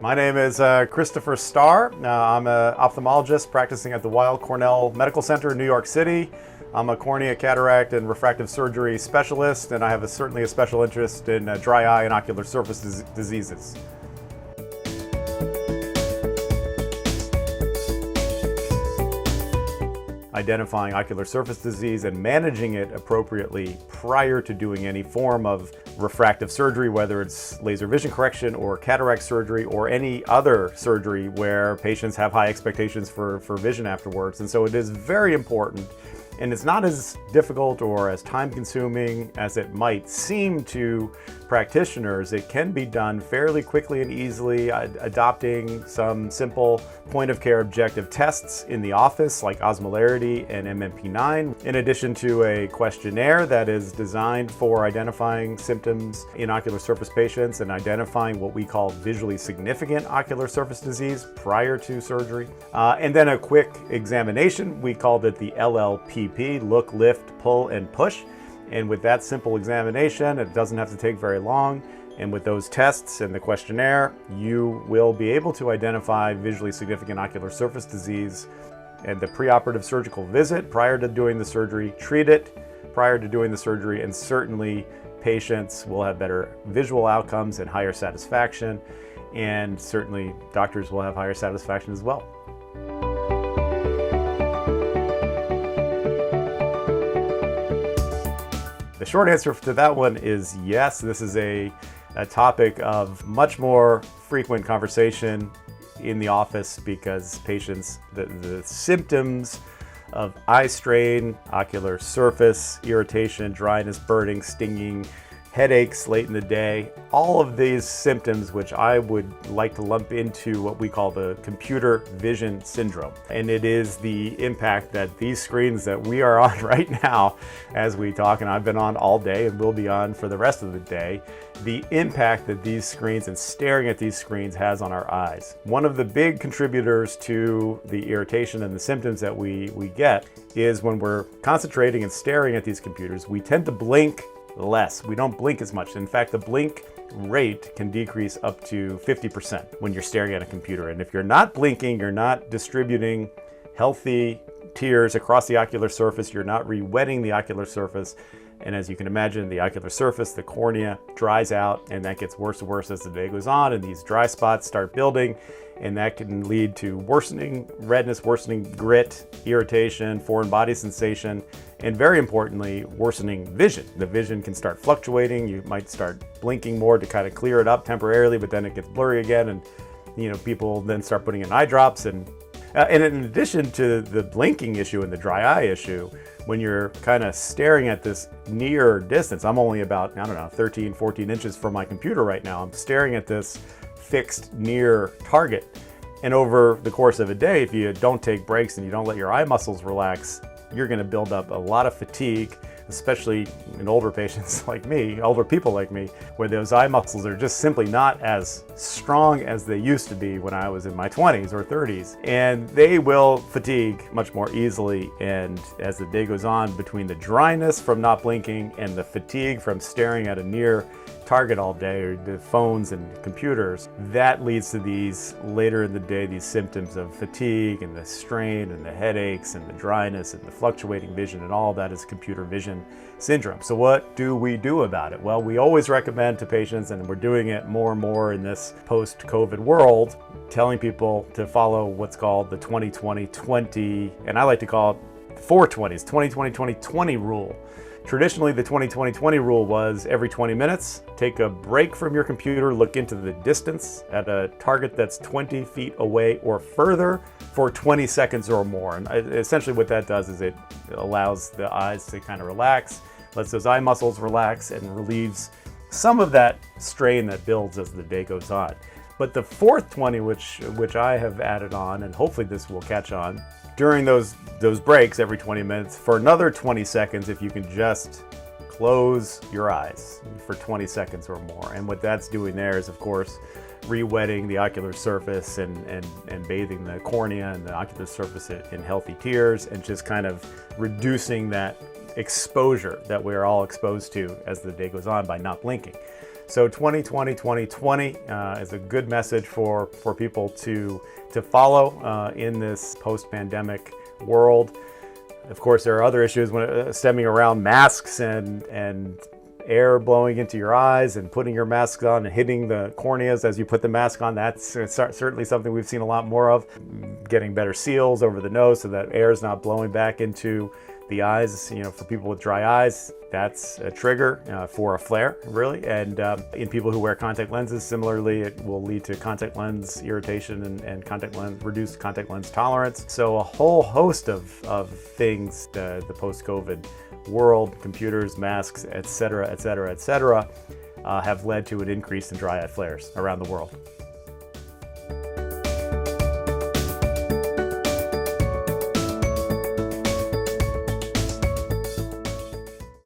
My name is Christopher Starr. I'm an ophthalmologist practicing at the Weill Cornell Medical Center in New York City. I'm a cornea, cataract, and refractive surgery specialist, and I have certainly a special interest in dry eye and ocular surface diseases. Identifying ocular surface disease and managing it appropriately prior to doing any form of refractive surgery, whether it's laser vision correction or cataract surgery or any other surgery where patients have high expectations for vision afterwards. And so it is very important, and it's not as difficult or as time-consuming as it might seem to practitioners. It can be done fairly quickly and easily, adopting some simple point-of-care objective tests in the office like osmolarity and MMP9, in addition to a questionnaire that is designed for identifying symptoms in ocular surface patients and identifying what we call visually significant ocular surface disease prior to surgery. And then a quick examination. We called it the LLPP, look, lift, pull, and push. And with that simple examination, it doesn't have to take very long. And with those tests and the questionnaire, you will be able to identify visually significant ocular surface disease at the preoperative surgical visit prior to doing the surgery, treat it prior to doing the surgery, and certainly patients will have better visual outcomes and higher satisfaction. And certainly doctors will have higher satisfaction as well. The short answer to that one is yes. This is a topic of much more frequent conversation in the office because patients, the symptoms of eye strain, ocular surface irritation, dryness, burning, stinging, headaches late in the day, all of these symptoms, which I would like to lump into what we call the computer vision syndrome. And it is the impact that these screens that we are on right now as we talk, and I've been on all day and will be on for the rest of the day, the impact that these screens and staring at these screens has on our eyes. One of the big contributors to the irritation and the symptoms that we get is when we're concentrating and staring at these computers, we tend to blink less. We don't blink as much. In fact, the blink rate can decrease up to 50% when you're staring at a computer. And if you're not blinking, you're not distributing healthy tears across the ocular surface, you're not re-wetting the ocular surface. And as you can imagine, the ocular surface, the cornea, dries out, and that gets worse and worse as the day goes on, and these dry spots start building, and that can lead to worsening redness, worsening grit, irritation, foreign body sensation, and very importantly, worsening vision. The vision can start fluctuating. You might start blinking more to kind of clear it up temporarily, but then it gets blurry again, and people then start putting in eye drops. And in addition to the blinking issue and the dry eye issue, when you're kind of staring at this near distance, I'm only about, 13, 14 inches from my computer right now. I'm staring at this fixed near target. And over the course of a day, if you don't take breaks and you don't let your eye muscles relax, you're going to build up a lot of fatigue, especially in older patients like me, older people like me, where those eye muscles are just simply not as strong as they used to be when I was in my 20s or 30s. And they will fatigue much more easily. And as the day goes on, between the dryness from not blinking and the fatigue from staring at a near target all day, or the phones and computers, that leads to these later in the day, these symptoms of fatigue and the strain and the headaches and the dryness and the fluctuating vision, and all that is computer vision syndrome. So what do we do about it? Well, we always recommend to patients, and we're doing it more and more in this post-COVID world, telling people to follow what's called the 20-20-20, and I like to call it 420s, 20-20-20-20 rule. Traditionally, the 20-20-20 rule was every 20 minutes, take a break from your computer, look into the distance at a target that's 20 feet away or further for 20 seconds or more. And essentially what that does is it allows the eyes to kind of relax, lets those eye muscles relax, and relieves some of that strain that builds as the day goes on. But the fourth 20, which I have added on, and hopefully this will catch on, during those breaks every 20 minutes, for another 20 seconds, if you can just close your eyes for 20 seconds or more. And what that's doing there is, of course, re-wetting the ocular surface and bathing the cornea and the ocular surface in healthy tears, and just kind of reducing that exposure that we're all exposed to as the day goes on by not blinking. So 2020, 2020 is a good message for people to follow in this post-pandemic world. Of course, there are other issues stemming around masks and air blowing into your eyes and putting your mask on and hitting the corneas as you put the mask on. That's certainly something we've seen a lot more of. Getting better seals over the nose so that air is not blowing back into the eyes. For people with dry eyes, that's a trigger for a flare, really. And in people who wear contact lenses, similarly, it will lead to contact lens irritation and reduced contact lens tolerance. So a whole host of things, the post-COVID world, computers, masks, etc., have led to an increase in dry eye flares around the world.